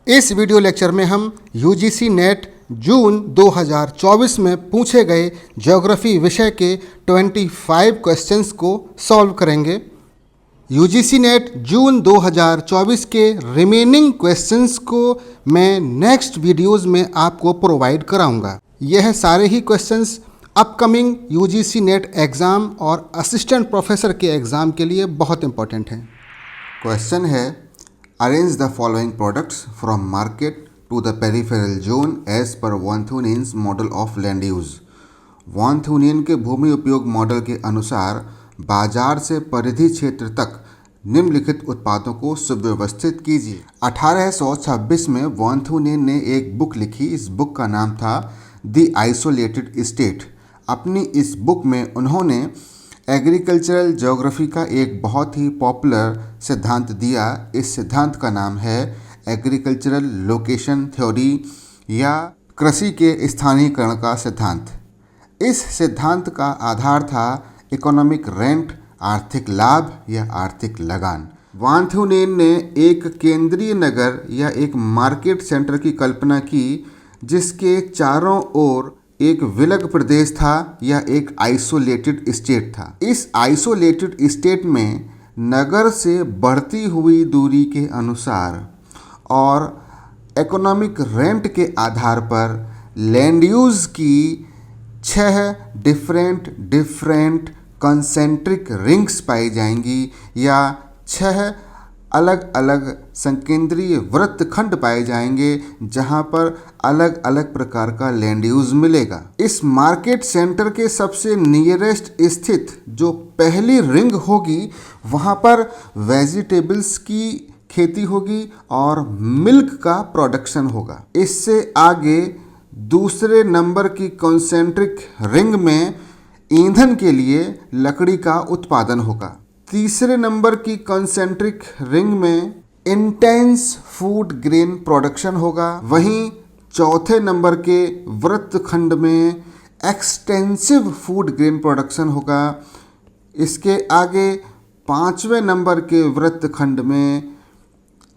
इस video lecture में हम यूजीसी नेट जून 2024 में पूछे गए ज्योग्राफी विषय के 25 क्वेश्चंस को सॉल्व करेंगे। यूजीसी नेट जून 2024 के रिमेनिंग क्वेश्चंस को मैं नेक्स्ट वीडियोस में आपको प्रोवाइड कराऊंगा। यह सारे ही questions upcoming UGC NET exam और असिस्टेंट प्रोफेसर के एग्ज़ाम के लिए बहुत इंपॉर्टेंट हैं। क्वेश्चन है, arrange the following products from market to the peripheral zone as per von Thunen's model of land use. Von Thunen के भूमि उपयोग मॉडल के अनुसार बाजार से परिधि क्षेत्र तक निम्नलिखित उत्पादों को सुव्यवस्थित कीजिए। 1826 में वॉन थ्यूनियन ने एक बुक लिखी। इस बुक का नाम था द आइसोलेटेड स्टेट। अपनी इस बुक में उन्होंने एग्रीकल्चरल ज्योग्राफी का एक बहुत ही पॉपुलर सिद्धांत दिया। इस सिद्धांत का नाम है एग्रीकल्चरल लोकेशन थ्योरी या कृषि के स्थानीयकरण का सिद्धांत। इस सिद्धांत का आधार था इकोनॉमिक रेंट, आर्थिक लाभ या आर्थिक लगान। वॉन थ्यूनियन ने एक केंद्रीय नगर या एक मार्केट सेंटर की कल्पना की जिसके चारों ओर एक विलग प्रदेश था या एक आइसोलेटेड स्टेट था। इस आइसोलेटेड स्टेट में नगर से बढ़ती हुई दूरी के अनुसार और इकोनॉमिक रेंट के आधार पर लैंड यूज़ की 6 डिफरेंट कंसेंट्रिक रिंग्स पाई जाएंगी या 6 अलग अलग संकेंद्रीय वृत्तखंड पाए जाएंगे जहां पर अलग अलग प्रकार का लैंड यूज मिलेगा। इस मार्केट सेंटर के सबसे नियरेस्ट स्थित जो पहली रिंग होगी वहां पर वेजिटेबल्स की खेती होगी और मिल्क का प्रोडक्शन होगा। इससे आगे दूसरे नंबर की कॉन्सेंट्रिक रिंग में ईंधन के लिए लकड़ी का उत्पादन होगा। तीसरे नंबर की कॉन्सेंट्रिक रिंग में इंटेंस फूड ग्रेन प्रोडक्शन होगा। वहीं चौथे नंबर के वृत्तखंड में एक्सटेंसिव फूड ग्रेन प्रोडक्शन होगा। इसके आगे 5वें नंबर के वृत्तखंड में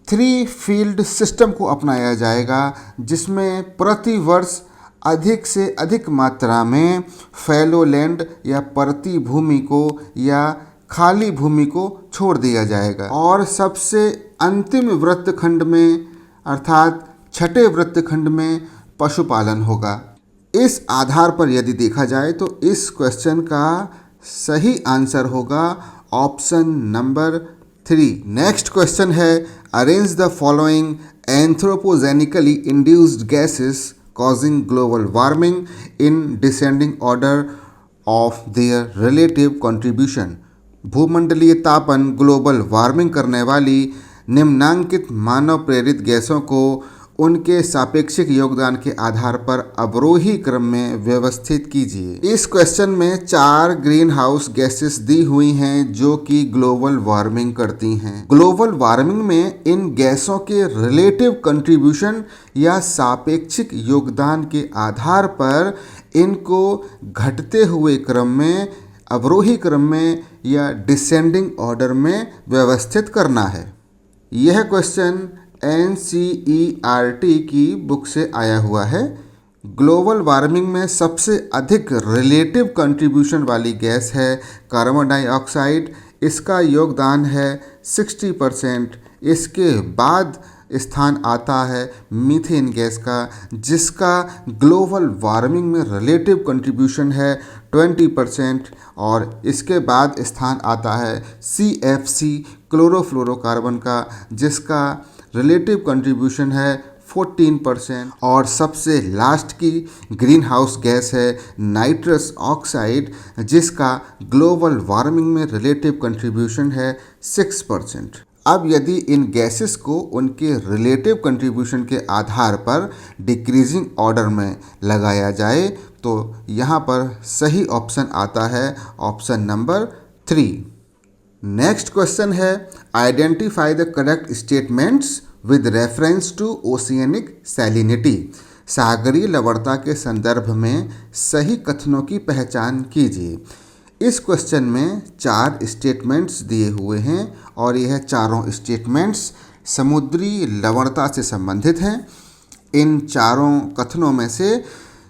3 फील्ड सिस्टम को अपनाया जाएगा जिसमें प्रति वर्ष अधिक से अधिक मात्रा में फैलो लैंड या परती भूमि को या खाली भूमि को छोड़ दिया जाएगा। और सबसे अंतिम वृत्तखंड में अर्थात 6ठे वृत्तखंड में पशुपालन होगा। इस आधार पर यदि देखा जाए तो इस क्वेश्चन का सही आंसर होगा ऑप्शन नंबर 3। नेक्स्ट क्वेश्चन है, arrange the following anthropogenically induced gases causing global warming in descending order of their relative contribution. भूमंडलीय तापन ग्लोबल वार्मिंग करने वाली निम्नांकित मानव प्रेरित गैसों को उनके सापेक्षिक योगदान के आधार पर अवरोही क्रम में व्यवस्थित कीजिए। इस क्वेश्चन में 4 ग्रीन हाउस गैसेस दी हुई हैं जो कि ग्लोबल वार्मिंग करती हैं। ग्लोबल वार्मिंग में इन गैसों के रिलेटिव कंट्रीब्यूशन या सापेक्षिक योगदान के आधार पर इनको घटते हुए क्रम में, अवरोही क्रम में या डिसेंडिंग ऑर्डर में व्यवस्थित करना है। यह क्वेश्चन NCERT की बुक से आया हुआ है। ग्लोबल वार्मिंग में सबसे अधिक रिलेटिव कंट्रीब्यूशन वाली गैस है कार्बन डाइऑक्साइड। इसका योगदान है 60%। इसके बाद स्थान आता है मीथेन गैस का जिसका ग्लोबल वार्मिंग में रिलेटिव कंट्रीब्यूशन है 20% और इसके बाद स्थान आता है CFC क्लोरोफ्लोरोकार्बन का जिसका रिलेटिव कंट्रीब्यूशन है 14% और सबसे लास्ट की ग्रीन हाउस गैस है नाइट्रस ऑक्साइड जिसका ग्लोबल वार्मिंग में रिलेटिव कंट्रीब्यूशन है 6%। अब यदि इन गैसेस को उनके रिलेटिव कंट्रीब्यूशन के आधार पर डिक्रीजिंग ऑर्डर में लगाया जाए तो यहाँ पर सही ऑप्शन आता है ऑप्शन नंबर 3। नेक्स्ट क्वेश्चन है, identify the correct statements with reference to oceanic salinity. सागरीय लवणता के संदर्भ में सही कथनों की पहचान कीजिए। इस क्वेश्चन में 4 स्टेटमेंट्स दिए हुए हैं और यह चारों स्टेटमेंट्स समुद्री लवणता से संबंधित हैं। इन चारों कथनों में से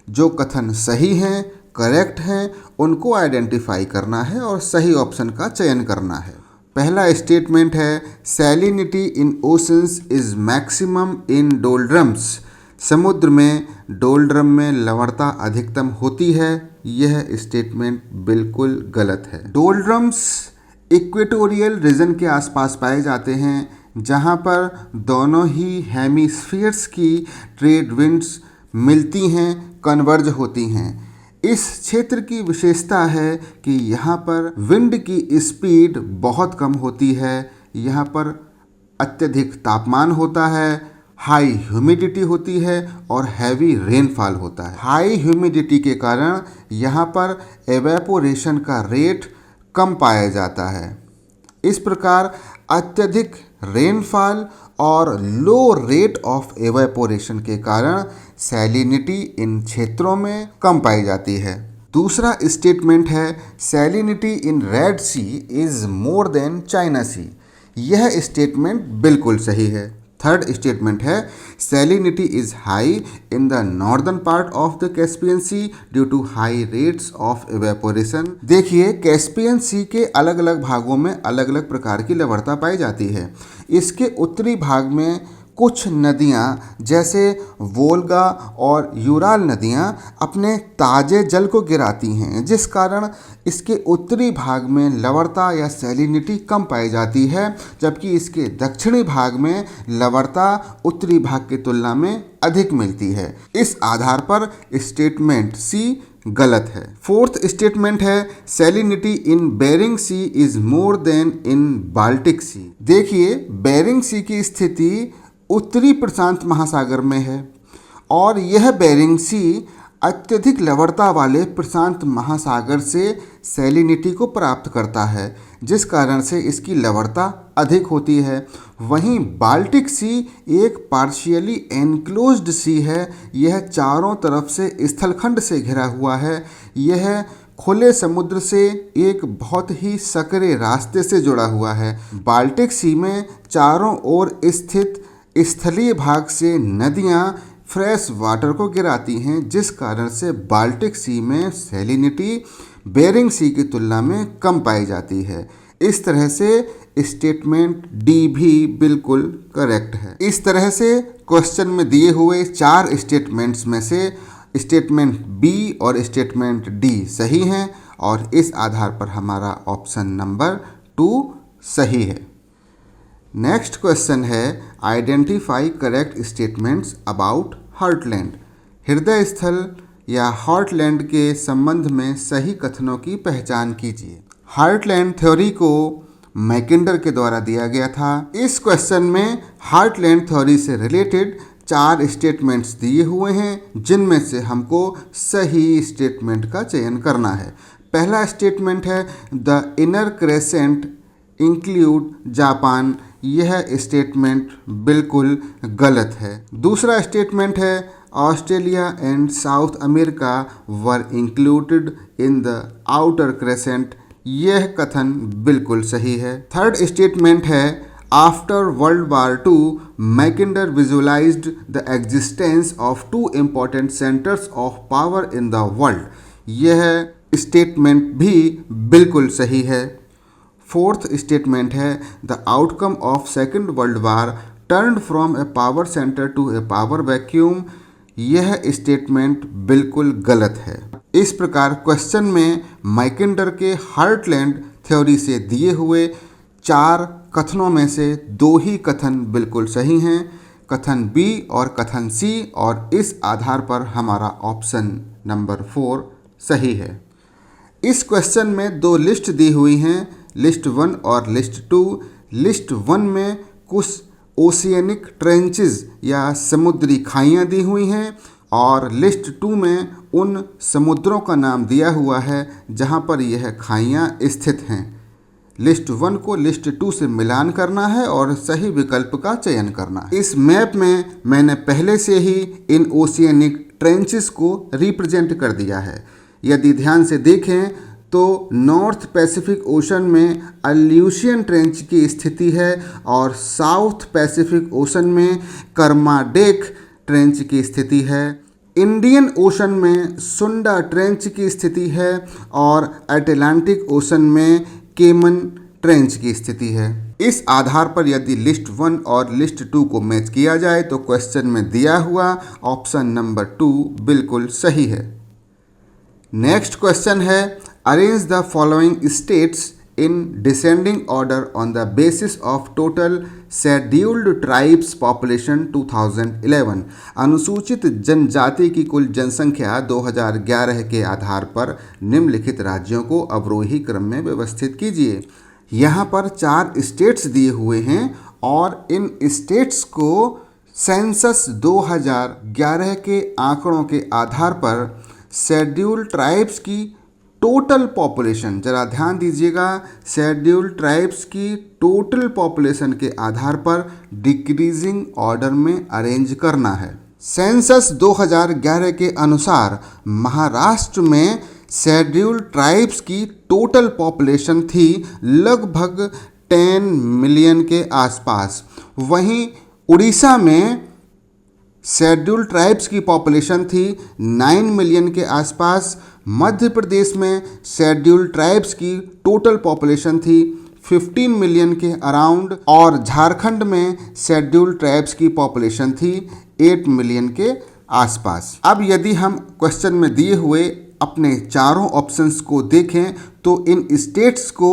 जो कथन सही हैं, करेक्ट हैं, उनको आइडेंटिफाई करना है और सही ऑप्शन का चयन करना है। पहला स्टेटमेंट है salinity in oceans is maximum in doldrums. समुद्र में डोल्ड्रम में लवणता अधिकतम होती है। यह स्टेटमेंट बिल्कुल गलत है। डोल्ड्रम्स इक्वेटोरियल रीजन के आसपास पाए जाते हैं, जहां पर दोनों ही हेमिस्फीयर्स की ट्रेड विंड्स मिलती हैं, कन्वर्ज होती हैं। इस क्षेत्र की विशेषता है कि यहाँ पर विंड की स्पीड बहुत कम होती है, यहाँ पर अत्यधिक तापमान होता है, हाई ह्यूमिडिटी होती है और हैवी रेनफॉल होता है। हाई ह्यूमिडिटी के कारण यहाँ पर एवेपोरेशन का रेट कम पाया जाता है। इस प्रकार अत्यधिक रेनफॉल और लो रेट ऑफ एवेपोरेशन के कारण सैलिनिटी इन क्षेत्रों में कम पाई जाती है। दूसरा स्टेटमेंट है salinity in Red Sea is more than China Sea. यह स्टेटमेंट बिल्कुल सही है। थर्ड स्टेटमेंट है salinity is high in the northern part of the Caspian Sea due to high rates of evaporation. देखिए, कैस्पियन सी के अलग अलग भागों में अलग अलग प्रकार की लवणता पाई जाती है। इसके उत्तरी भाग में कुछ नदियाँ जैसे वोल्गा और यूराल नदियाँ अपने ताज़े जल को गिराती हैं, जिस कारण इसके उत्तरी भाग में लवणता या सैलिनिटी कम पाई जाती है, जबकि इसके दक्षिणी भाग में लवणता उत्तरी भाग की तुलना में अधिक मिलती है। इस आधार पर स्टेटमेंट सी गलत है। फोर्थ स्टेटमेंट है salinity in Bering Sea is more than in Baltic Sea. देखिए, बेरिंग सी की स्थिति उत्तरी प्रशांत महासागर में है और यह बेरिंग सी अत्यधिक लवणता वाले प्रशांत महासागर से सैलिनिटी को प्राप्त करता है, जिस कारण से इसकी लवणता अधिक होती है। वहीं बाल्टिक सी एक पार्शियली एनक्लोज्ड सी है। यह चारों तरफ से स्थलखंड से घिरा हुआ है। यह खुले समुद्र से एक बहुत ही सकरे रास्ते से जुड़ा हुआ है। बाल्टिक सी में चारों ओर स्थित स्थलीय भाग से नदियाँ फ्रेश वाटर को गिराती हैं, जिस कारण से बाल्टिक सी में सैलिनिटी बेरिंग सी की तुलना में कम पाई जाती है। इस तरह से स्टेटमेंट डी भी बिल्कुल करेक्ट है। इस तरह से क्वेश्चन में दिए हुए 4 स्टेटमेंट्स में से स्टेटमेंट बी और स्टेटमेंट डी सही हैं और इस आधार पर हमारा ऑप्शन नंबर 2 सही है। नेक्स्ट क्वेश्चन है identify correct statements about heartland. हृदय स्थल या हार्टलैंड के संबंध में सही कथनों की पहचान कीजिए। हार्टलैंड थ्योरी को मैकिंडर के द्वारा दिया गया था। इस क्वेश्चन में हार्टलैंड थ्योरी से रिलेटेड 4 स्टेटमेंट्स दिए हुए हैं, जिनमें से हमको सही स्टेटमेंट का चयन करना है। पहला स्टेटमेंट है the inner crescent include Japan. यह स्टेटमेंट बिल्कुल गलत है। दूसरा स्टेटमेंट है Australia and south America were included in the outer crescent. यह कथन बिल्कुल सही है। थर्ड स्टेटमेंट है after world war II Mackinder visualised the existence of 2 important centres of power in the world. यह स्टेटमेंट भी बिल्कुल सही है। फोर्थ स्टेटमेंट है the outcome of second world war turned from A power center to a power vacuum. यह statement बिल्कुल गलत है। इस प्रकार क्वेश्चन में मैकिंडर के हार्टलैंड थ्योरी से दिए हुए 4 कथनों में से 2 ही कथन बिल्कुल सही हैं, कथन बी और कथन सी, और इस आधार पर हमारा ऑप्शन नंबर 4 सही है। इस क्वेश्चन में 2 लिस्ट दी हुई हैं, लिस्ट 1 और लिस्ट 2। लिस्ट 1 में कुछ ओशियनिक ट्रेंचेस या समुद्री खाइयाँ दी हुई हैं और लिस्ट 2 में उन समुद्रों का नाम दिया हुआ है जहाँ पर यह खाइयाँ स्थित हैं। लिस्ट 1 को लिस्ट 2 से मिलान करना है और सही विकल्प का चयन करना है। इस मैप में मैंने पहले से ही इन ओशियनिक ट्रेंचेस को रिप्रेजेंट कर दिया है। यदि ध्यान से देखें तो नॉर्थ पैसिफिक ओशन में अल्यूशियन ट्रेंच की स्थिति है और साउथ पैसिफिक ओशन में कर्माडेक ट्रेंच की स्थिति है। इंडियन ओशन में सुंडा ट्रेंच की स्थिति है और अटलांटिक ओशन में केमन ट्रेंच की स्थिति है। इस आधार पर यदि लिस्ट 1 और लिस्ट 2 को मैच किया जाए तो क्वेश्चन में दिया हुआ ऑप्शन नंबर 2 बिल्कुल सही है। नेक्स्ट क्वेश्चन है, arrange the following states in descending order on the basis of total scheduled tribes population 2011। अनुसूचित जनजाति की कुल जनसंख्या 2011 के आधार पर निम्नलिखित राज्यों को अवरोही क्रम में व्यवस्थित कीजिए। यहाँ पर 4 स्टेट्स दिए हुए हैं और इन स्टेट्स को सेंसस 2011 के आंकड़ों के आधार पर शेड्यूल्ड ट्राइब्स की टोटल पॉपुलेशन, जरा ध्यान दीजिएगा, शेड्यूल्ड ट्राइब्स की टोटल पॉपुलेशन के आधार पर डिक्रीजिंग ऑर्डर में अरेंज करना है। सेंसस 2011 के अनुसार महाराष्ट्र में शेड्यूल्ड ट्राइब्स की टोटल पॉपुलेशन थी लगभग 10 मिलियन के आसपास। वहीं उड़ीसा में शेड्यूल्ड ट्राइब्स की पॉपुलेशन थी 9 मिलियन के आसपास। मध्य प्रदेश में शेड्यूल्ड ट्राइब्स की टोटल पॉपुलेशन थी 15 मिलियन के अराउंड और झारखंड में शेड्यूल्ड ट्राइब्स की पॉपुलेशन थी 8 मिलियन के आसपास। अब यदि हम क्वेश्चन में दिए हुए अपने चारों ऑप्शंस को देखें तो इन स्टेट्स को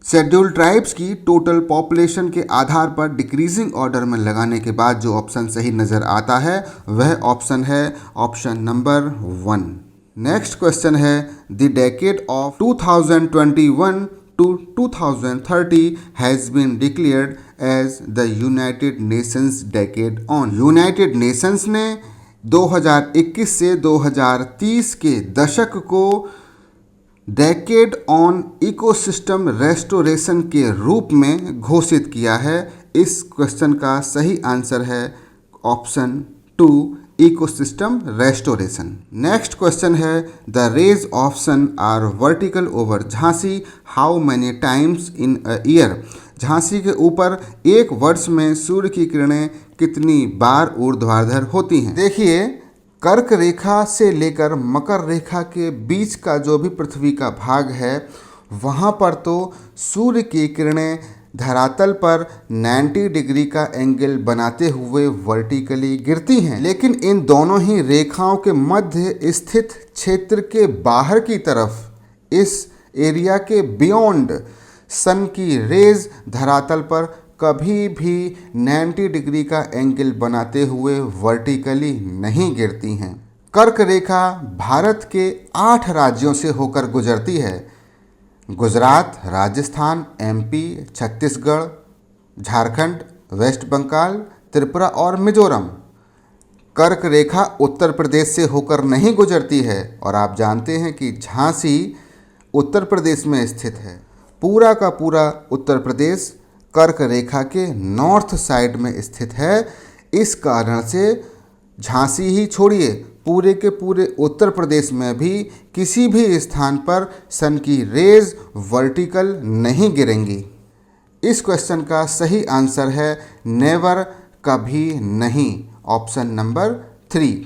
शेड्यूल्ड ट्राइब्स की टोटल पॉपुलेशन के आधार पर डिक्रीजिंग ऑर्डर में लगाने के बाद जो ऑप्शन सही नज़र आता है वह ऑप्शन है ऑप्शन नंबर 1। नेक्स्ट क्वेश्चन है, the decade of 2021 to 2030 has been declared as the United Nations Decade on। United Nations ने 2021 से 2030 के दशक को डेकेड ऑन इकोसिस्टम रेस्टोरेशन के रूप में घोषित किया है। इस क्वेश्चन का सही आंसर है option 2, ecosystem restoration. Next question है, the rays of sun are vertical over Jhansi how many times in a year. Jhansi के ऊपर एक वर्ष में सूर्य की किरणें कितनी बार ऊर्ध्वाधर होती हैं। देखिए, कर्क रेखा से लेकर मकर रेखा के बीच का जो भी पृथ्वी का भाग है वहाँ पर तो सूर्य की किरणें धरातल पर 90 डिग्री का एंगल बनाते हुए वर्टिकली गिरती हैं, लेकिन इन दोनों ही रेखाओं के मध्य स्थित क्षेत्र के बाहर की तरफ इस एरिया के बियॉन्ड सन की रेज धरातल पर कभी भी 90 डिग्री का एंगल बनाते हुए वर्टिकली नहीं गिरती हैं। कर्क रेखा भारत के 8 राज्यों से होकर गुजरती है, गुजरात, राजस्थान, एमपी, छत्तीसगढ़, झारखंड, वेस्ट बंगाल, त्रिपुरा और मिजोरम। कर्क रेखा उत्तर प्रदेश से होकर नहीं गुजरती है और आप जानते हैं कि झांसी उत्तर प्रदेश में स्थित है। पूरा का पूरा उत्तर प्रदेश कर्क रेखा के नॉर्थ साइड में स्थित है। इस कारण से झांसी ही छोड़िए, पूरे के पूरे उत्तर प्रदेश में भी किसी भी स्थान पर सन की रेज वर्टिकल नहीं गिरेंगी। इस क्वेश्चन का सही आंसर है नेवर, कभी नहीं, ऑप्शन नंबर 3।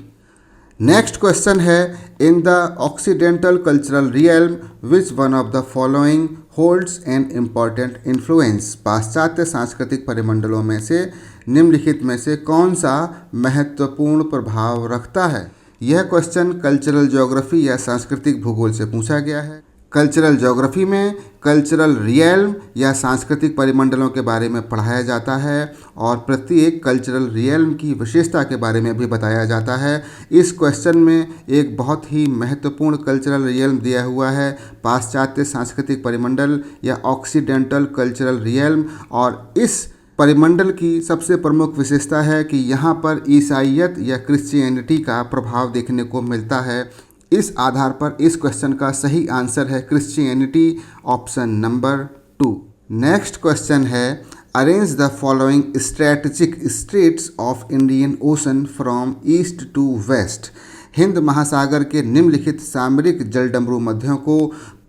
नेक्स्ट क्वेश्चन है, in the occidental cultural realm which one of the following holds an important influence. पाश्चात्य सांस्कृतिक परिमंडलों में से निम्नलिखित में से कौन सा महत्वपूर्ण प्रभाव रखता है। यह क्वेश्चन कल्चरल ज्योग्राफी या सांस्कृतिक भूगोल से पूछा गया है। कल्चरल ज्योग्राफी में कल्चरल रियल्म या सांस्कृतिक परिमंडलों के बारे में पढ़ाया जाता है और प्रत्येक कल्चरल रियल्म की विशेषता के बारे में भी बताया जाता है। इस क्वेश्चन में एक बहुत ही महत्वपूर्ण कल्चरल रियल्म दिया हुआ है, पाश्चात्य सांस्कृतिक परिमंडल या ऑक्सीडेंटल कल्चरल रियल्म, और इस परिमंडल की सबसे प्रमुख विशेषता है कि यहाँ पर ईसाईयत या क्रिश्चियनिटी का प्रभाव देखने को मिलता है। इस आधार पर इस क्वेश्चन का सही आंसर है Christianity, option number 2। Next question है, arrange the following strategic straits of Indian Ocean from east to west. Hind महासागर के निम्नलिखित सामरिक जलडमरू मध्यों को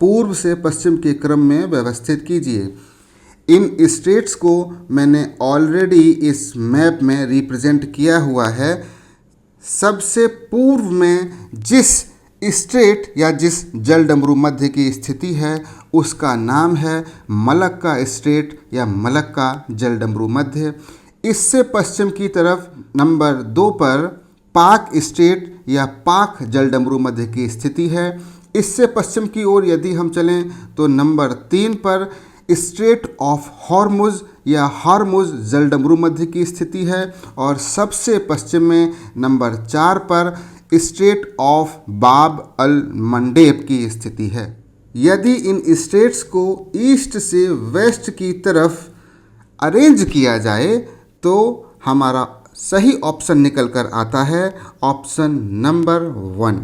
पूर्व से पश्चिम के क्रम में व्यवस्थित कीजिए। इन स्टेट्स को मैंने ऑलरेडी इस मैप में रिप्रेजेंट किया हुआ है। सबसे पूर्व में जिस स्ट्रेट या जिस जलडमरू मध्य की स्थिति है उसका नाम है मलक्का स्ट्रेट या मलक्का जलडमरू मध्य। इससे पश्चिम की तरफ नंबर 2 पर पाक स्ट्रेट या पाक जलडमरू मध्य की स्थिति है। इससे पश्चिम की ओर यदि हम चलें तो नंबर 3 पर स्ट्रेट ऑफ हॉर्मुज या हॉर्मुज जलडमरू मध्य की स्थिति है और सबसे पश्चिम में नंबर 4 पर स्ट्रेट ऑफ बाब अल मंडेब की स्थिति है। यदि इन स्ट्रेट्स को ईस्ट से वेस्ट की तरफ अरेंज किया जाए तो हमारा सही ऑप्शन निकल कर आता है ऑप्शन नंबर 1।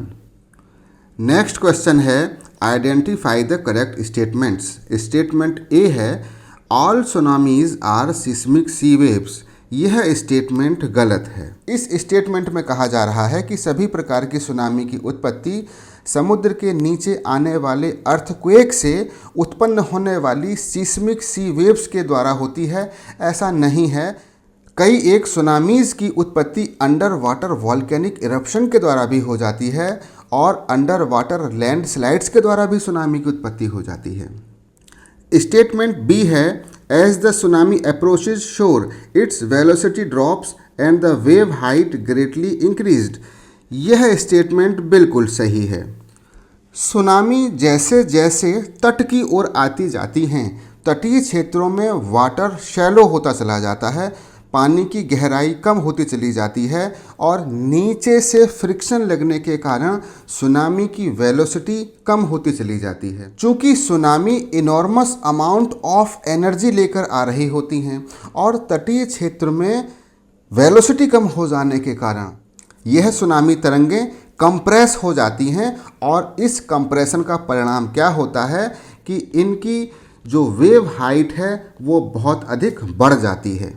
नेक्स्ट क्वेश्चन है identify the correct statements. Statement A है all tsunamis are seismic sea waves. यह स्टेटमेंट गलत है। इस स्टेटमेंट में कहा जा रहा है कि सभी प्रकार की सुनामी की उत्पत्ति समुद्र के नीचे आने वाले अर्थक्वेक से उत्पन्न होने वाली सिस्मिक सी वेव्स के द्वारा होती है। ऐसा नहीं है। कई एक सुनामीज़ की उत्पत्ति अंडर वाटर वॉल्केनिक इरप्शन के द्वारा भी हो जाती है और अंडर वाटर लैंड स्लाइड्स के द्वारा भी सुनामी की उत्पत्ति हो जाती है। स्टेटमेंट बी है एज द सुनामी अप्रोचेज शोर its velocity drops and the wave height greatly increased. यह स्टेटमेंट बिल्कुल सही है। सुनामी जैसे जैसे तट की ओर आती जाती हैं तटीय क्षेत्रों में वाटर शैलो होता चला जाता है, पानी की गहराई कम होती चली जाती है और नीचे से फ्रिक्शन लगने के कारण सुनामी की वेलोसिटी कम होती चली जाती है। चूँकि tsunami enormous amount of energy लेकर आ रही होती हैं और तटीय क्षेत्र में वेलोसिटी कम हो जाने के कारण यह सुनामी तरंगें कंप्रेस हो जाती हैं और इस कंप्रेशन का परिणाम क्या होता है कि इनकी जो वेव हाइट है वो बहुत अधिक बढ़ जाती है।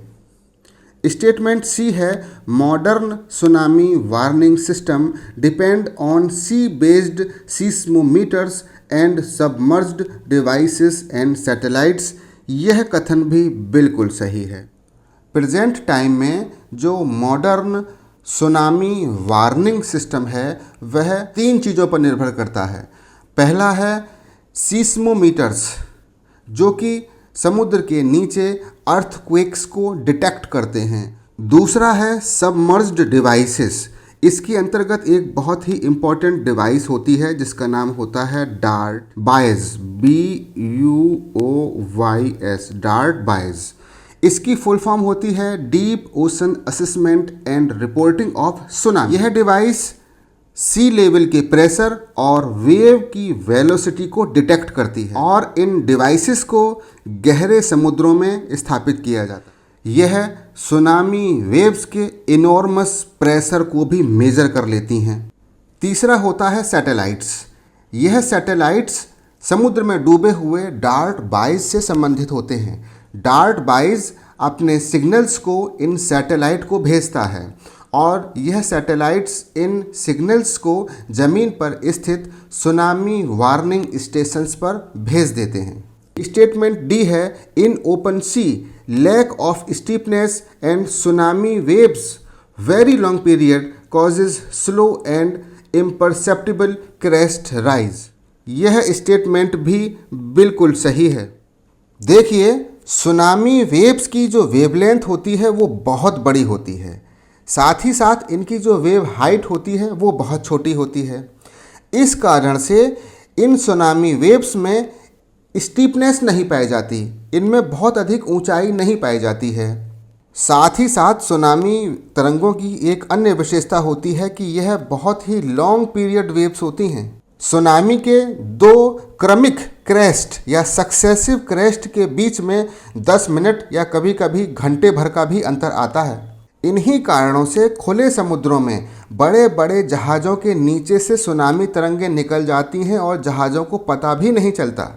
स्टेटमेंट सी है modern tsunami warning system depend on sea based seismometers and submerged devices and satellites. यह कथन भी बिल्कुल सही है। प्रेजेंट टाइम में जो मॉडर्न सुनामी वार्निंग सिस्टम है वह 3 चीज़ों पर निर्भर करता है। पहला है सीस्मोमीटर्स जो कि समुद्र के नीचे अर्थक्वेक्स को डिटेक्ट करते हैं। दूसरा है सबमर्ज्ड डिवाइसेस। इसके अंतर्गत एक बहुत ही इम्पॉर्टेंट डिवाइस होती है जिसका नाम होता है डार्ट बायस, BUOYS, डार्ट बायस। इसकी फुल फॉर्म होती है deep ocean assessment and reporting of tsunami. यह डिवाइस सी लेवल के प्रेशर और वेव की वेलोसिटी को डिटेक्ट करती है और इन डिवाइसेस को गहरे समुद्रों में स्थापित किया जाता है। यह सुनामी वेव्स के इनॉर्मस प्रेशर को भी मेजर कर लेती हैं। तीसरा होता है सैटेलाइट्स। यह सैटेलाइट्स समुद्र में डूबे हुए डार्ट बाइज से संबंधित होते हैं। डार्ट बाइज अपने सिग्नल्स को इन सैटेलाइट को भेजता है और यह सैटेलाइट्स इन सिग्नल्स को ज़मीन पर स्थित सुनामी वार्निंग स्टेशंस पर भेज देते हैं। स्टेटमेंट डी है in open sea lack of steepness and tsunami waves very long period causes slow and imperceptible crest rise. यह स्टेटमेंट भी बिल्कुल सही है। देखिए सुनामी वेव्स की जो वेवलेंथ होती है वो बहुत बड़ी होती है, साथ ही साथ इनकी जो वेव हाइट होती है वो बहुत छोटी होती है। इस कारण से इन सुनामी वेव्स में स्टीपनेस नहीं पाई जाती, इनमें बहुत अधिक ऊंचाई नहीं पाई जाती है। साथ ही साथ सुनामी तरंगों की एक अन्य विशेषता होती है कि यह बहुत ही लॉन्ग पीरियड वेव्स होती हैं। सुनामी के 2 क्रमिक क्रेस्ट या सक्सेसिव क्रेस्ट के बीच में 10 मिनट या कभी कभी घंटे भर का भी अंतर आता है। इन्हीं कारणों से खुले समुद्रों में बड़े बड़े जहाज़ों के नीचे से सुनामी तरंगें निकल जाती हैं और जहाज़ों को पता भी नहीं चलता।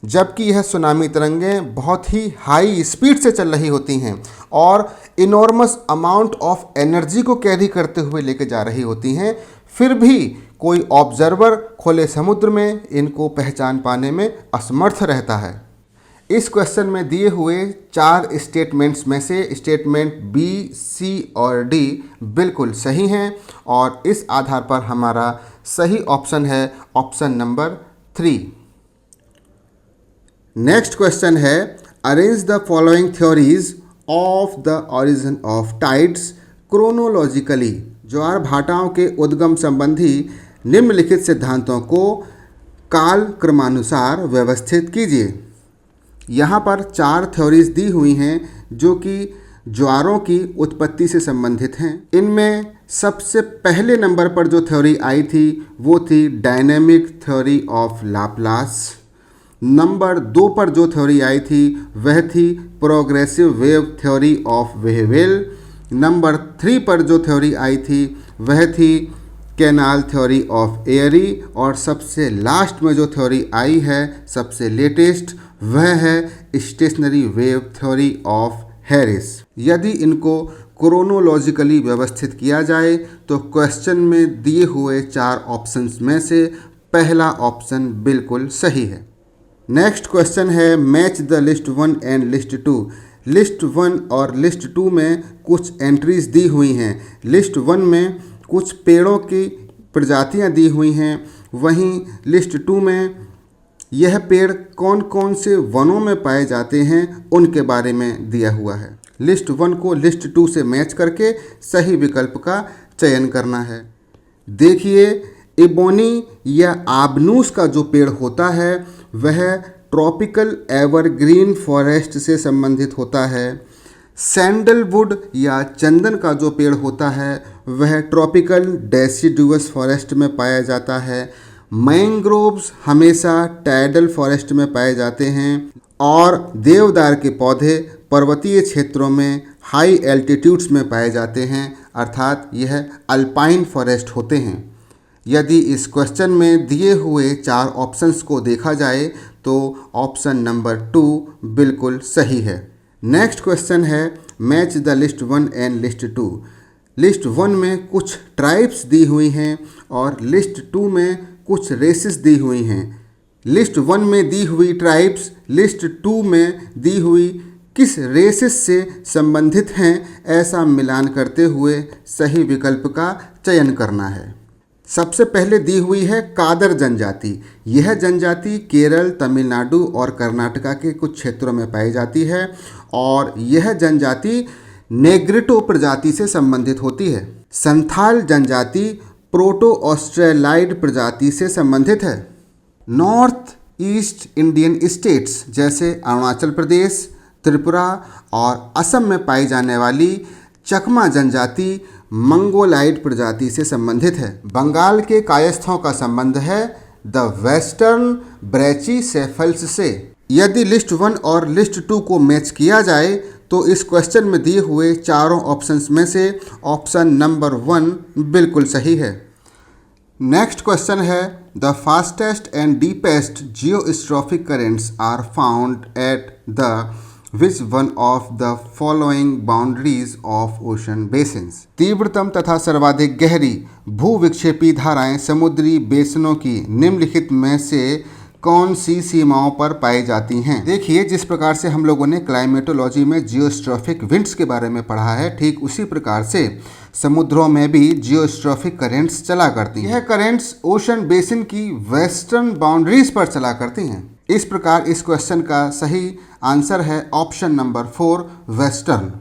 जबकि यह सुनामी तरंगें बहुत ही हाई स्पीड से चल रही होती हैं और इनॉर्मस अमाउंट ऑफ एनर्जी को कैरी करते हुए लेके जा रही होती हैं, फिर भी कोई ऑब्जर्वर खुले समुद्र में इनको पहचान पाने में असमर्थ रहता है। इस क्वेश्चन में दिए हुए 4 स्टेटमेंट्स में से स्टेटमेंट बी, सी और डी बिल्कुल सही हैं और इस आधार पर हमारा सही ऑप्शन है ऑप्शन नंबर 3। नेक्स्ट क्वेश्चन है, arrange the following theories of the origin of tides chronologically. ज्वार भाटाओं के उद्गम संबंधी निम्नलिखित सिद्धांतों को काल क्रमानुसार व्यवस्थित कीजिए। यहाँ पर 4 थ्योरीज दी हुई हैं जो कि ज्वारों की उत्पत्ति से संबंधित हैं। इनमें सबसे पहले नंबर पर जो थ्योरी आई थी वो थी dynamic theory of Laplace. Number 2 पर जो थ्योरी आई थी वह थी progressive wave theory of Whewell. Number 3 पर जो थ्योरी आई थी वह थी कैनाल थ्योरी ऑफ एयरी और सबसे लास्ट में जो थ्योरी आई है सबसे लेटेस्ट वह है stationary wave theory of Harris. यदि इनको क्रोनोलॉजिकली व्यवस्थित किया जाए तो क्वेश्चन में दिए हुए 4 ऑप्शंस में से पहला ऑप्शन बिल्कुल सही है। नेक्स्ट क्वेश्चन है, match the list 1 and list 2। List 1 और लिस्ट 2 में कुछ एंट्रीज दी हुई हैं। लिस्ट 1 में कुछ पेड़ों की प्रजातियां दी हुई हैं, वहीं लिस्ट 2 में यह पेड़ कौन कौन से वनों में पाए जाते हैं उनके बारे में दिया हुआ है। लिस्ट 1 को लिस्ट 2 से मैच करके सही विकल्प का चयन करना है। देखिए, इबोनी या आबनूस का जो पेड़ होता है वह ट्रॉपिकल एवरग्रीन फॉरेस्ट से संबंधित होता है। सैंडलवुड या चंदन का जो पेड़ होता है वह ट्रॉपिकल डेसिडुअस फॉरेस्ट में पाया जाता है। मैंग्रोव्स हमेशा टाइडल फॉरेस्ट में पाए जाते हैं और देवदार के पौधे पर्वतीय क्षेत्रों में हाई एल्टीट्यूड्स में पाए जाते हैं, अर्थात यह अल्पाइन फॉरेस्ट होते हैं। यदि इस क्वेश्चन में दिए हुए 4 ऑप्शंस को देखा जाए तो ऑप्शन नंबर 2 बिल्कुल सही है। नेक्स्ट क्वेश्चन है, match the list 1 and list 2। List 1 में कुछ ट्राइब्स दी हुई हैं और लिस्ट 2 में कुछ रेसेस दी हुई हैं। लिस्ट 1 में दी हुई ट्राइब्स लिस्ट 2 में दी हुई किस रेसेस से संबंधित हैं ऐसा मिलान करते हुए सही विकल्प का चयन करना है। सबसे पहले दी हुई है कादर जनजाति। यह जनजाति केरल, तमिलनाडु और कर्नाटका के कुछ क्षेत्रों में पाई जाती है और यह जनजाति नेग्रिटो प्रजाति से संबंधित होती है। संथाल जनजाति प्रोटो ऑस्ट्रेलाइड प्रजाति से संबंधित है। नॉर्थ ईस्ट इंडियन स्टेट्स जैसे अरुणाचल प्रदेश, त्रिपुरा और असम में पाई जाने वाली चकमा जनजाति मंगोलाइड प्रजाति से संबंधित है। बंगाल के कायस्थों का संबंध है द वेस्टर्न ब्रैचीसेफल्स से। यदि लिस्ट 1 और लिस्ट 2 को मैच किया जाए तो इस क्वेश्चन में दिए हुए चारों ऑप्शंस में से ऑप्शन नंबर 1 बिल्कुल सही है। नेक्स्ट क्वेश्चन है, the fastest and deepest geostrophic currents are found at the which one of the following boundaries of ocean basins. तीव्रतम तथा सर्वाधिक गहरी भूविक्षेपी धाराएं समुद्री बेसिनों की निम्नलिखित में से कौन सी सीमाओं पर पाई जाती हैं। देखिए, जिस प्रकार से हम लोगों ने क्लाइमेटोलॉजी में जियोस्ट्रॉफिक विंड्स के बारे में पढ़ा है, ठीक उसी प्रकार से समुद्रों में भी जियोस्ट्रॉफिक करेंट्स चला करती हैं। यह करेंट्स ओशन बेसिन की वेस्टर्न बाउंड्रीज पर चला करती हैं। इस प्रकार इस क्वेश्चन का सही आंसर है option number 4 western.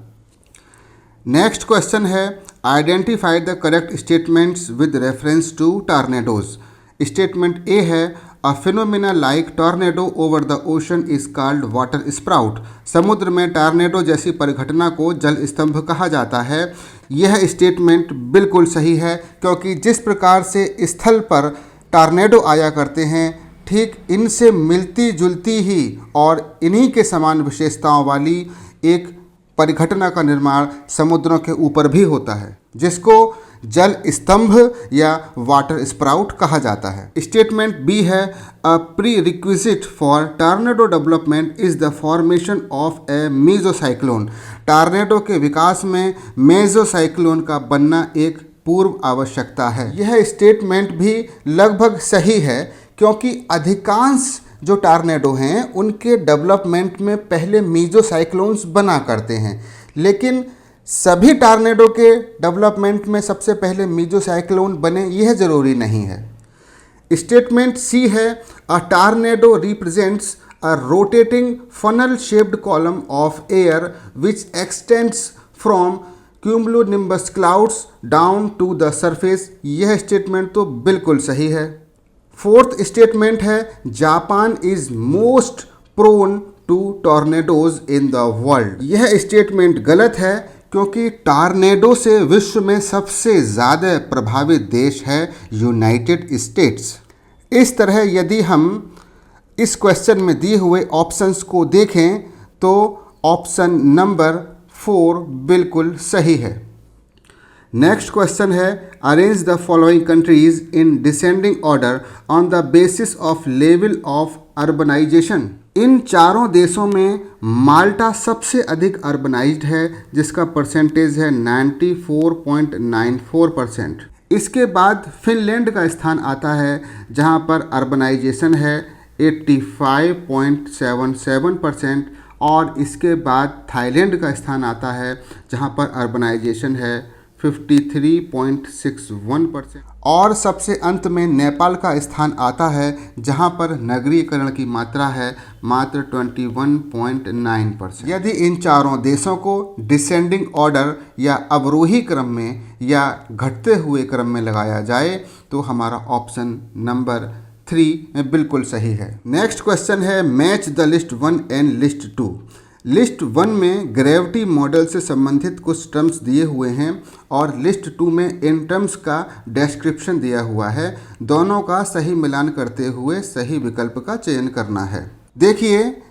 Next question है, identify the correct statements with reference to tornadoes. Statement A है, a phenomena like tornado over the ocean is called water sprout. समुद्र में टॉर्नेडो जैसी परिघटना को जल स्तंभ कहा जाता है। यह स्टेटमेंट बिल्कुल सही है, क्योंकि जिस प्रकार से स्थल पर टॉर्नेडो आया करते हैं, ठीक इनसे मिलती जुलती ही और इन्हीं के समान विशेषताओं वाली एक परिघटना का निर्माण समुद्रों के ऊपर भी होता है, जिसको जल स्तंभ या वाटर स्प्राउट कहा जाता है। स्टेटमेंट बी है, a prerequisite for tornado development is the formation of a mesocyclone. Tornado के विकास में मेसोसाइक्लोन का बनना एक पूर्व आवश्यकता है। यह स्टेटमेंट भी लगभग सही है, क्योंकि अधिकांश जो टॉर्नेडो हैं उनके डेवलपमेंट में पहले मेसोसाइक्लोन्स बना करते हैं, लेकिन सभी टॉर्नेडो के डेवलपमेंट में सबसे पहले मेसोसाइक्लोन बने यह ज़रूरी नहीं है। स्टेटमेंट सी है, a tornado represents a rotating funnel shaped column of air which extends from cumulonimbus clouds down to the surface. यह स्टेटमेंट तो बिल्कुल सही है। फोर्थ स्टेटमेंट है, Japan is most prone to tornadoes in the world. यह statement गलत है, क्योंकि टॉर्नेडो से विश्व में सबसे ज़्यादा प्रभावित देश है यूनाइटेड स्टेट्स। इस तरह यदि हम इस क्वेश्चन में दिए हुए ऑप्शंस को देखें तो ऑप्शन नंबर 4 बिल्कुल सही है। नेक्स्ट क्वेश्चन है, arrange the following countries in descending order on the basis of level of urbanization. इन चारों देशों में माल्टा सबसे अधिक अर्बनाइज्ड है, जिसका परसेंटेज है 94.94%। इसके बाद फिनलैंड का स्थान आता है, जहां पर अर्बनाइजेशन है 85.77%, और इसके बाद थाईलैंड का स्थान आता है, जहां पर अर्बनाइजेशन है 53.61%, और सबसे अंत में नेपाल का स्थान आता है, जहां पर नगरीकरण की मात्रा है मात्र 21.9%। यदि इन चारों देशों को डिसेंडिंग ऑर्डर या अवरोही क्रम में या घटते हुए क्रम में लगाया जाए तो हमारा ऑप्शन नंबर 3 बिल्कुल सही है। नेक्स्ट क्वेश्चन है, match the list 1 and list 2। List 1 में ग्रेविटी मॉडल से संबंधित कुछ टर्म्स दिए हुए हैं और लिस्ट 2 में इन टर्म्स का डिस्क्रिप्शन दिया हुआ है। दोनों का सही मिलान करते हुए सही विकल्प का चयन करना है। देखिए,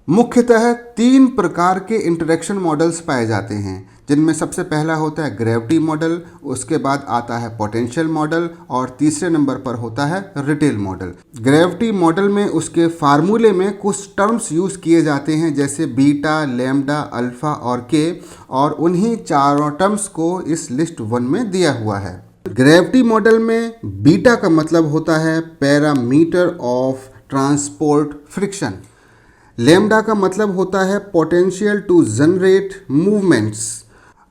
मुख्यतः 3 प्रकार के इंटरेक्शन मॉडल्स पाए जाते हैं, जिनमें सबसे पहला होता है ग्रेविटी मॉडल, उसके बाद आता है पोटेंशियल मॉडल और तीसरे नंबर पर होता है रिटेल मॉडल। ग्रेविटी मॉडल में उसके फार्मूले में कुछ टर्म्स यूज़ किए जाते हैं, जैसे बीटा, लैम्डा, अल्फ़ा और के, और उन्हीं चारों टर्म्स को इस लिस्ट 1 में दिया हुआ है। ग्रेविटी मॉडल में बीटा का मतलब होता है parameter of transport friction. Lambda का मतलब होता है potential to generate movements.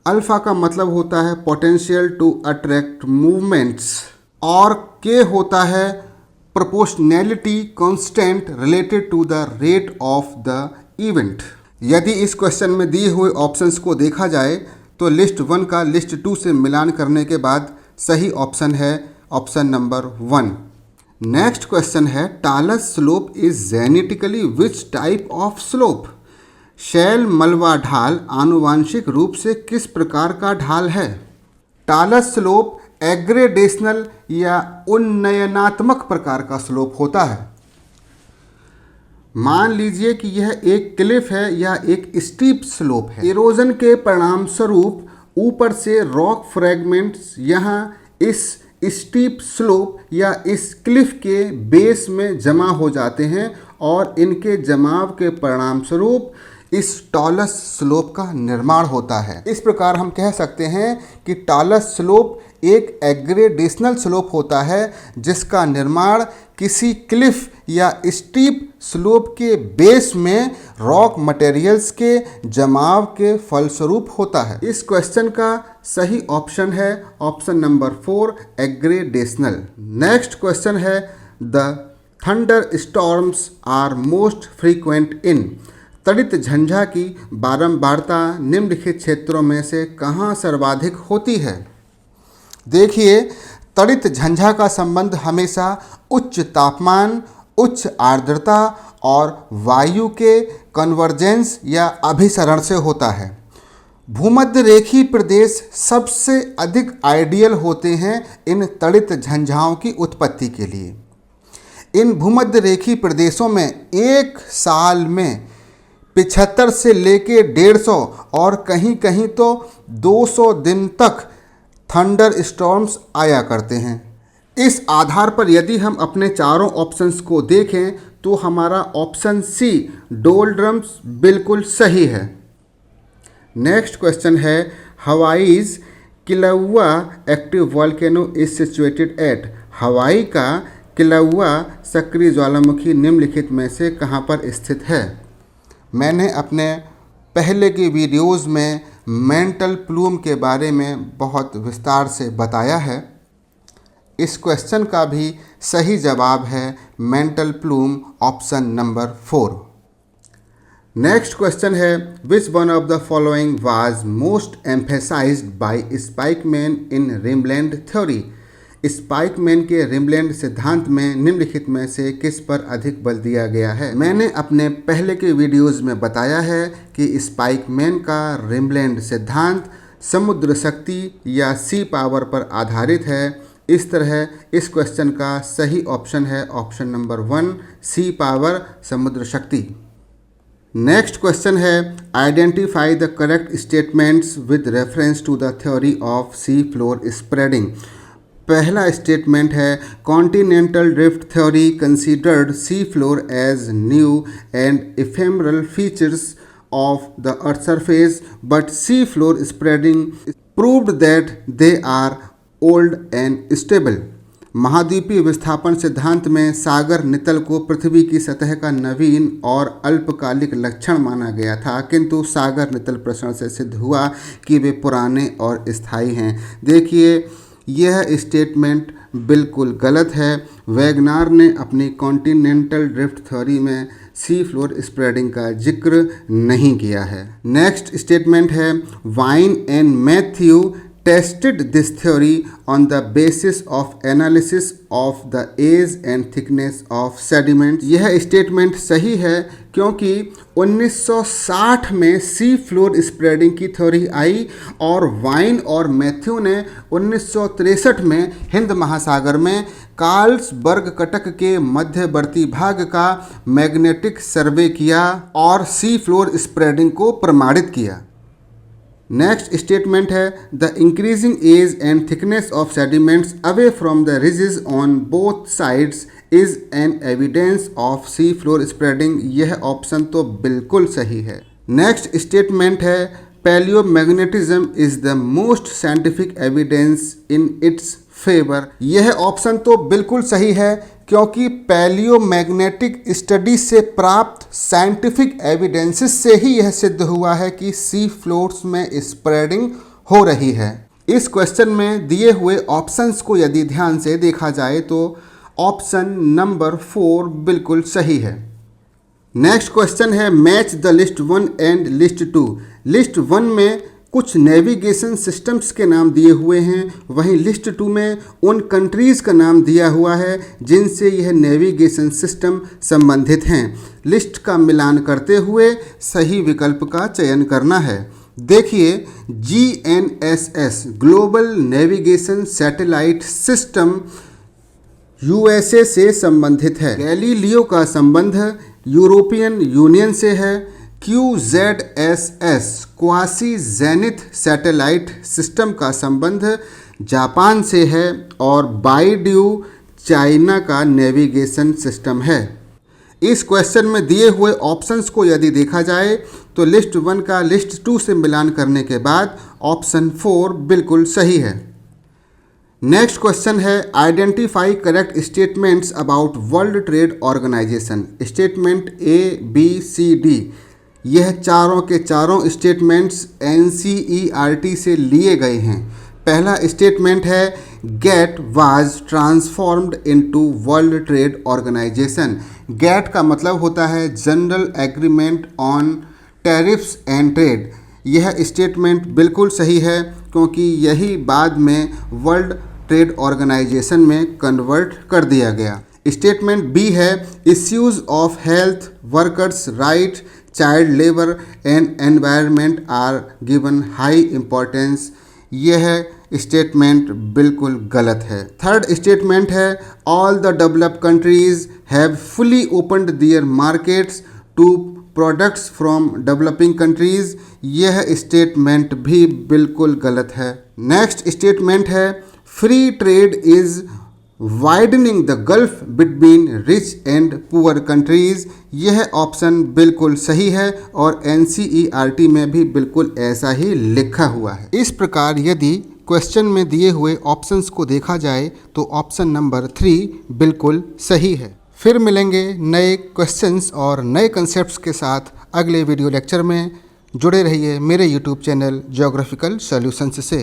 Alpha का मतलब होता है पोटेंशियल टू अट्रैक्ट मूवमेंट्स, और के होता है proportionality constant related to the rate of the event. यदि इस क्वेश्चन में दिए हुए ऑप्शंस को देखा जाए तो लिस्ट 1 का लिस्ट 2 से मिलान करने के बाद सही ऑप्शन है ऑप्शन नंबर 1। नेक्स्ट क्वेश्चन है, talus slope is genetically which type of slope. शैल मलबा ढाल आनुवांशिक रूप से किस प्रकार का ढाल है। टालस स्लोप एग्रेडेशनल या उन्नयनात्मक प्रकार का स्लोप होता है। मान लीजिए कि यह एक क्लिफ है या एक स्टीप स्लोप है। इरोजन के परिणाम स्वरूप ऊपर से रॉक फ्रैगमेंट्स यहाँ इस स्टीप स्लोप या इस क्लिफ के बेस में जमा हो जाते हैं और इनके जमाव के परिणाम स्वरूप इस टालस स्लोप का निर्माण होता है। इस प्रकार हम कह सकते हैं कि टालस स्लोप एक एग्रेडेशनल स्लोप होता है, जिसका निर्माण किसी क्लिफ या स्टीप स्लोप के बेस में रॉक मटेरियल्स के जमाव के फलस्वरूप होता है। इस क्वेश्चन का सही ऑप्शन है option number 4 aggradational. Next question है, the thunder storms are most frequent in. तड़ित झंझा की बारंबारता निम्नलिखित क्षेत्रों में से कहाँ सर्वाधिक होती है। देखिए, तड़ित झंझा का संबंध हमेशा उच्च तापमान, उच्च आर्द्रता और वायु के कन्वर्जेंस या अभिसरण से होता है। भूमध्य रेखीय प्रदेश सबसे अधिक आइडियल होते हैं इन तड़ित झंझाओं की उत्पत्ति के लिए। इन भूमध्य रेखीय प्रदेशों में एक साल में 75 से लेके 150 और कहीं कहीं तो 200 दिन तक थंडर स्टॉर्म्स आया करते हैं। इस आधार पर यदि हम अपने चारों ऑप्शंस को देखें तो हमारा ऑप्शन सी डोलड्रम्स बिल्कुल सही है। नेक्स्ट क्वेश्चन है Hawaii's Kilauea active volcano is situated at. Hawaii का किलौआ सक्रिय ज्वालामुखी निम्नलिखित में से कहाँ पर स्थित है। मैंने अपने पहले की वीडियोस में मेंटल प्लूम के बारे में बहुत विस्तार से बताया है। इस क्वेश्चन का भी सही जवाब है mantle plume option number 4। Next question है which one of the following was most emphasized by Spykman in rimland theory. Spykman के रिमलैंड सिद्धांत में निम्नलिखित में से किस पर अधिक बल दिया गया है। मैंने अपने पहले के वीडियोस में बताया है कि स्पाइकमैन का रिमलैंड सिद्धांत समुद्र शक्ति या सी पावर पर आधारित है। इस तरह इस क्वेश्चन का सही ऑप्शन है ऑप्शन नंबर 1 सी पावर समुद्र शक्ति। नेक्स्ट क्वेश्चन है identify the correct statements with reference to the theory of sea floor spreading. पहला स्टेटमेंट है continental drift theory considered sea floor as new and ephemeral features of the earth surface but sea floor spreading proved that they are old and stable. महाद्वीपीय विस्थापन सिद्धांत में सागर नितल को पृथ्वी की सतह का नवीन और अल्पकालिक लक्षण माना गया था, किंतु सागर नितल प्रसरण से सिद्ध हुआ कि वे पुराने और स्थायी हैं। देखिए यह स्टेटमेंट बिल्कुल गलत है। वैगनार ने अपनी कॉन्टिनेंटल ड्रिफ्ट थ्योरी में सी फ्लोर स्प्रेडिंग का जिक्र नहीं किया है। नेक्स्ट स्टेटमेंट है wine and Matthew tested this theory on the basis of analysis of the age and thickness of sediment। यह स्टेटमेंट सही है क्योंकि 1960 में सी फ्लोर स्प्रेडिंग की थ्योरी आई और वाइन और मैथ्यू ने 1963 में हिंद महासागर में कार्ल्सबर्ग कटक के मध्यवर्ती भाग का मैग्नेटिक सर्वे किया और सी फ्लोर स्प्रेडिंग को प्रमाणित किया। नेक्स्ट स्टेटमेंट है the increasing age and thickness of sediments away from the ridges on both sides is an evidence of sea floor spreading. यह ऑप्शन तो बिल्कुल सही है। नेक्स्ट स्टेटमेंट है palaeomagnetism is the most scientific evidence in its favour. यह option तो बिल्कुल सही है क्योंकि पैलियोमैग्नेटिक स्टडी से प्राप्त साइंटिफिक एविडेंसेस से ही यह सिद्ध हुआ है कि सी फ्लोर्स में स्प्रेडिंग हो रही है। इस क्वेश्चन में दिए हुए ऑप्शंस को यदि ध्यान से देखा जाए तो ऑप्शन नंबर 4 बिल्कुल सही है। नेक्स्ट क्वेश्चन है match the list 1 and list 2। List 1 में कुछ नेविगेशन सिस्टम्स के नाम दिए हुए हैं, वहीं लिस्ट 2 में उन कंट्रीज़ का नाम दिया हुआ है जिनसे यह नेविगेशन सिस्टम संबंधित हैं। लिस्ट का मिलान करते हुए सही विकल्प का चयन करना है। देखिए GNSS global navigation satellite system USA से संबंधित है। गैलीलियो का संबंध यूरोपियन यूनियन से है। QZSS quasi zenith satellite system का संबंध जापान से है और बाईड्यू चाइना का नेविगेशन सिस्टम है। इस क्वेश्चन में दिए हुए ऑप्शंस को यदि देखा जाए तो लिस्ट 1 का लिस्ट 2 से मिलान करने के बाद ऑप्शन 4 बिल्कुल सही है। नेक्स्ट क्वेश्चन है identify correct statements about world trade organization. Statement ABCD यह चारों के चारों स्टेटमेंट्स NCERT से लिए गए हैं। पहला स्टेटमेंट है GATT was transformed into world trade organization. GATT का मतलब होता है general agreement on tariffs and trade. यह स्टेटमेंट बिल्कुल सही है क्योंकि यही बाद में वर्ल्ड ट्रेड ऑर्गेनाइजेशन में कन्वर्ट कर दिया गया। स्टेटमेंट बी है issues of health workers right child labour and environment are given high importance. यह स्टेटमेंट बिल्कुल गलत है। थर्ड स्टेटमेंट है all the developed countries have fully opened there markets to products from developing countries, यह statement भी बिल्कुल गलत है। नेक्स्ट स्टेटमेंट है free trade is widening the gulf between rich and poor countries, यह ऑप्शन बिल्कुल सही है और NCERT में भी बिल्कुल ऐसा ही लिखा हुआ है। इस प्रकार यदि क्वेश्चन में दिए हुए ऑप्शंस को देखा जाए तो ऑप्शन नंबर 3 बिल्कुल सही है। फिर मिलेंगे नए क्वेश्चंस और नए कंसेप्ट्स के साथ अगले वीडियो लेक्चर में। जुड़े रहिए मेरे YouTube चैनल ज्योग्राफिकल सॉल्यूशंस से।